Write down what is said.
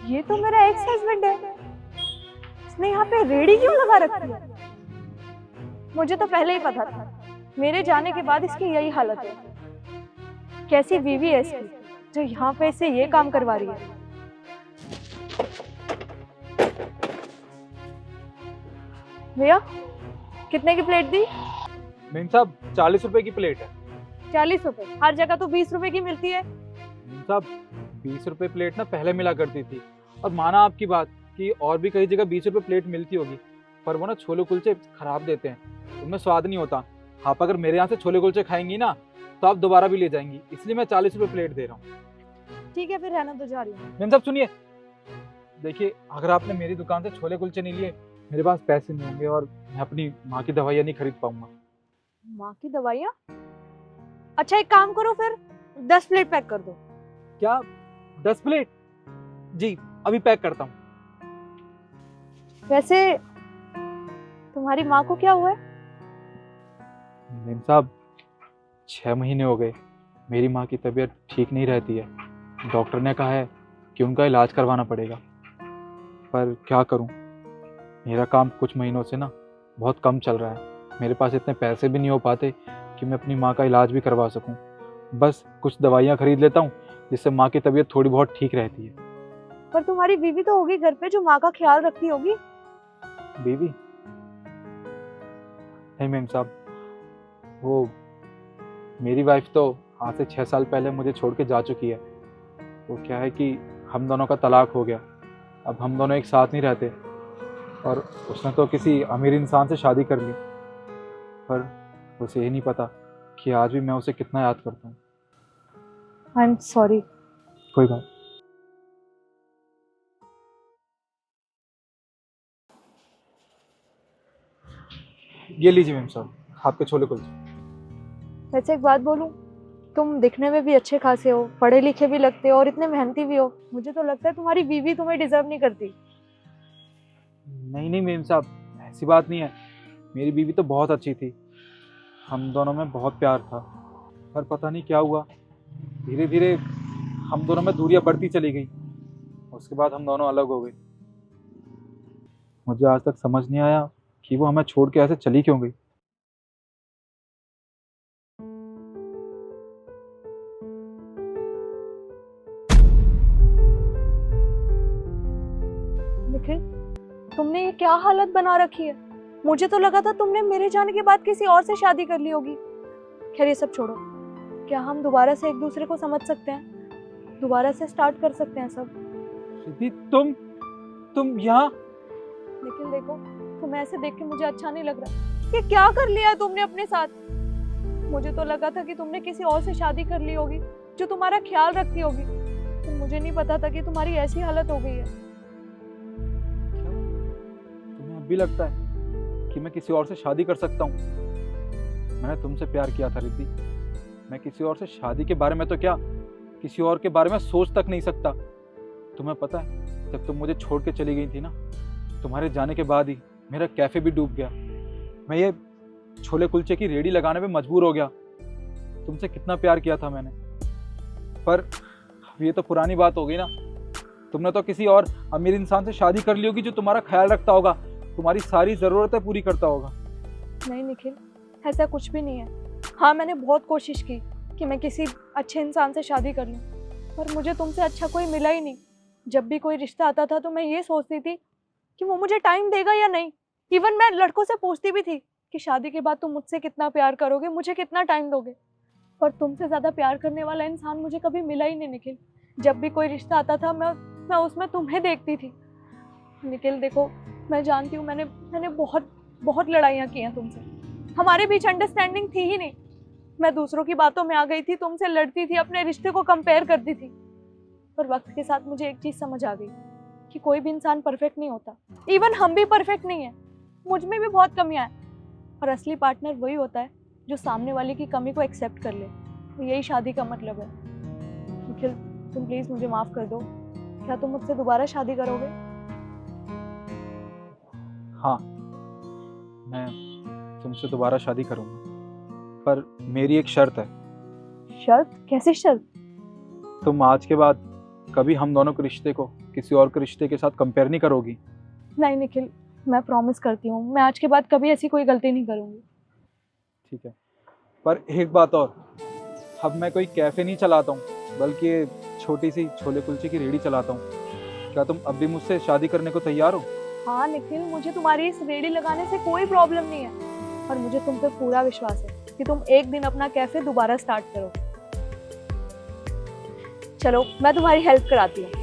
ये तो मेरा एक्स हस्बैंड है। इसने यहाँ पे रेडी क्यों लगा रखी है? मुझे तो पहले ही पता था, मेरे जाने के बाद इसकी यही हालत है। कैसी बीवी है इसकी जो यहाँ पे इससे ये काम करवा रही है। भैया कितने की प्लेट दी? मेम साहब 40 रुपए की प्लेट है। 40 रुपए? हर जगह तो 20 रुपए की मिलती है। मेम साहब 20 रुपए प्लेट ना पहले मिला करती थी, और माना आपकी बात कि और भी कई जगह 20 रुपए प्लेट मिलती होगी, पर वो ना छोले कुलचे खराब देते हैं, उनमें स्वाद नहीं होता। आप अगर मेरे यहाँ से छोले कुलचे खाएंगी ना तो आप दोबारा भी ले जाएंगी, इसलिए मैं 40 रुपए प्लेट दे रहा हूँ। ठीक है फिर रहना तो जा रही हूँ। मेम साहब सुनिए, देखिए अगर आपने मेरी दुकान से छोले कुलचे नहीं लिए, मेरे पास पैसे नहीं होंगे और मैं अपनी माँ की दवाइयाँ नहीं खरीद पाऊंगा। माँ की दवाइयाँ? अच्छा एक काम करो फिर 10 प्लेट पैक कर दो। क्या 10 प्लेट? जी अभी पैक करता हूँ। वैसे तुम्हारी माँ को क्या हुआ है? मेम साहब 6 महीने हो गए, मेरी माँ की तबीयत ठीक नहीं रहती है। डॉक्टर ने कहा है कि उनका इलाज करवाना पड़ेगा, पर क्या करूँ, मेरा काम कुछ महीनों से ना बहुत कम चल रहा है। मेरे पास इतने पैसे भी नहीं हो पाते कि मैं अपनी माँ का इलाज भी करवा सकूँ। बस कुछ दवाइयाँ खरीद लेता हूँ जिससे माँ की तबीयत थोड़ी बहुत ठीक रहती है। पर तुम्हारी बीवी तो होगी घर पे जो माँ का ख्याल रखती होगी। बीवी? नहीं मेम साहब, वो मेरी वाइफ तो आज से 6 साल पहले मुझे छोड़ के जा चुकी है। वो क्या है कि हम दोनों का तलाक हो गया, अब हम दोनों एक साथ नहीं रहते, और उसने तो किसी अमीर इंसान से शादी कर ली, पर उसे ये नहीं पता कि आज भी मैं उसे कितना याद करता हूँ। I am sorry. कोई बात। ये लीजिए मेम साहब आपके छोले कुलचे। वैसे एक बात बोलूं, तुम दिखने में भी अच्छे खासे हो, पढ़े लिखे भी लगते हो और इतने मेहनती भी हो। मुझे तो लगता है तुम्हारी बीवी तुम्हें डिजर्व नहीं करती। नहीं नहीं मेम साहब, ऐसी बात नहीं है। मेरी बीवी तो बहुत अच्छी थी, हम दोनों में बहुत प्यार था, पर पता नहीं क्या हुआ, धीरे धीरे हम दोनों में दूरियां बढ़ती चली गई। उसके बाद हम दोनों अलग हो गए। मुझे आज तक समझ नहीं आया कि वो हमें छोड़ के ऐसे चली क्यों गई। निखिल, तुमने ये क्या हालत बना रखी है? मुझे तो लगा था तुमने मेरे जाने के बाद किसी और से शादी कर ली होगी। खैर ये सब छोड़ो, क्या हम दोबारा से एक दूसरे को समझ सकते हैं? दोबारा से स्टार्ट कर सकते हैं सब। रिद्धि, तुम यहाँ? निखिल देखो, तुम्हें ऐसे देख के मुझे अच्छा नहीं लग रहा। ये क्या कर लिया है तुमने अपने साथ? मुझे तो लगा था कि तुमने किसी और से शादी कर ली होगी जो तुम्हारा ख्याल रखती होगी, तो मुझे नहीं पता था कि तुम्हारी ऐसी हालत हो गई है। तुम्हें अब भी लगता है कि मैं किसी और से शादी कर सकता हूँ? मैंने तुमसे प्यार किया था रिद्धि, मैं किसी और से शादी के बारे में तो क्या, किसी और के बारे में सोच तक नहीं सकता। तुम्हें पता है जब तुम मुझे छोड़ के चली गई थी ना, तुम्हारे जाने के बाद ही मेरा कैफे भी डूब गया। मैं ये छोले कुलचे की रेडी लगाने पे मजबूर हो गया। तुमसे कितना प्यार किया था मैंने, पर ये तो पुरानी बात हो गई ना। तुमने तो किसी और अमीर इंसान से शादी कर ली होगी जो तुम्हारा ख्याल रखता होगा, तुम्हारी सारी जरूरतें पूरी करता होगा। नहीं निखिल, ऐसा कुछ भी नहीं है। हाँ मैंने बहुत कोशिश की कि मैं किसी अच्छे इंसान से शादी कर लूं, पर मुझे तुमसे अच्छा कोई मिला ही नहीं। जब भी कोई रिश्ता आता था तो मैं ये सोचती थी कि वो मुझे टाइम देगा या नहीं। इवन मैं लड़कों से पूछती भी थी कि शादी के बाद तुम मुझसे कितना प्यार करोगे, मुझे कितना टाइम दोगे, पर तुमसे ज्यादा प्यार करने वाला इंसान मुझे कभी मिला ही नहीं निखिल। जब भी कोई रिश्ता आता था मैं उसमें तुम्हें देखती थी। निखिल देखो, मैं जानती हूँ मैंने बहुत बहुत लड़ाइयाँ की हैं तुमसे, हमारे बीच अंडरस्टैंडिंग थी ही नहीं। मैं दूसरों की बातों में आ गई थी, तुमसे लड़ती थी, अपने रिश्ते को कंपेयर करती थी। पर वक्त के साथ मुझे एक चीज समझ आ गई कि कोई भी इंसान परफेक्ट नहीं होता, इवन हम भी परफेक्ट नहीं है। मुझ में भी बहुत कमियां हैं, और असली पार्टनर वही होता है जो सामने वाले की कमी को एक्सेप्ट कर ले। तो यही शादी का मतलब है। निखिल तुम प्लीज मुझे माफ कर दो। क्या तुम मुझसे दोबारा शादी करोगे? हाँ, मैं तुमसे दोबारा शादी करूंगा, पर मेरी एक शर्त है। शर्त? कैसी शर्त? तुम आज के बाद कभी हम दोनों के रिश्ते को किसी और के रिश्ते के साथ कंपेयर नहीं करोगी? नहीं निखिल, मैं प्रॉमिस करती हूँ मैं आज के बाद कभी ऐसी कोई गलती नहीं करूँगी। ठीक है, पर एक बात और, अब मैं कोई कैफ़े नहीं चलाता हूँ बल्कि ये छोटी सी छोले कुलचे की रेहड़ी चलाता हूँ। क्या तुम अब भी मुझसे शादी करने को तैयार हो? हाँ निखिल, मुझे तुम्हारी इस रेडी लगाने से कोई प्रॉब्लम नहीं है, और मुझे तुम पे पूरा विश्वास है कि तुम एक दिन अपना कैफे दोबारा स्टार्ट करो। चलो मैं तुम्हारी हेल्प कराती हूँ।